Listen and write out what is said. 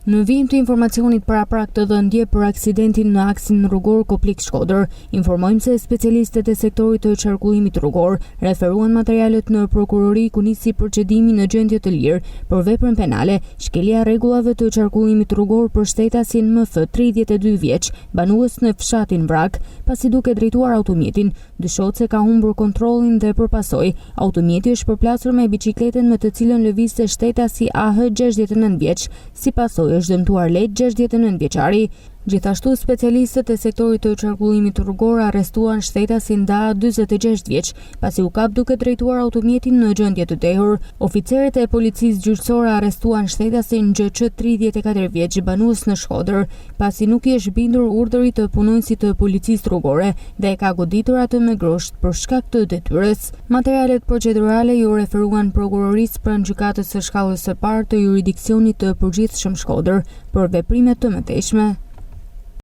Në vijim të informacionit paraprak të dhëndje për aksidentin në aksin rrugor Koplik-Shkodër, informojmë se specialistët e sektorit të qarkullimit rrugor referuan materialet në prokurori ku nisi procedimi në gjendje të lirë për veprën penale, shkelja rregullave të qarkullimit rrugor për shtetasin MF 32 vjeç, banues në fshatin Vrak, pasi duke drejtuar automjetin, dyshohet se ka humbur kontrollin dhe përpasoj. Automjeti është përplasur me biçikletën me të cilën lëvizte shtetasi AH 69 vjeç, si pasojë është dëmtuar lehtë 69 vjeçari. Gjithashtu, specialistët e sektorit të qarkullimit rrugor arrestuan shtetasin Da 46 vjeç, pasi u kap duke drejtuar automjetin në gjendje të tehur. Oficerët e policisë gjyqësore arrestuan shtetasin GQ 34 vjeç, banues në Shkodër, pasi nuk i është bindur urdhërit të punonjësit të policisë rrugore dhe e ka goditur atë me grosht për shkak të detyrës. Materialet procedurale ju referuan prokurorisë pranë gjykatës së shkallës së parë të jurisdiksionit të përgjithshëm Shkodër për veprimet të mëtejshme.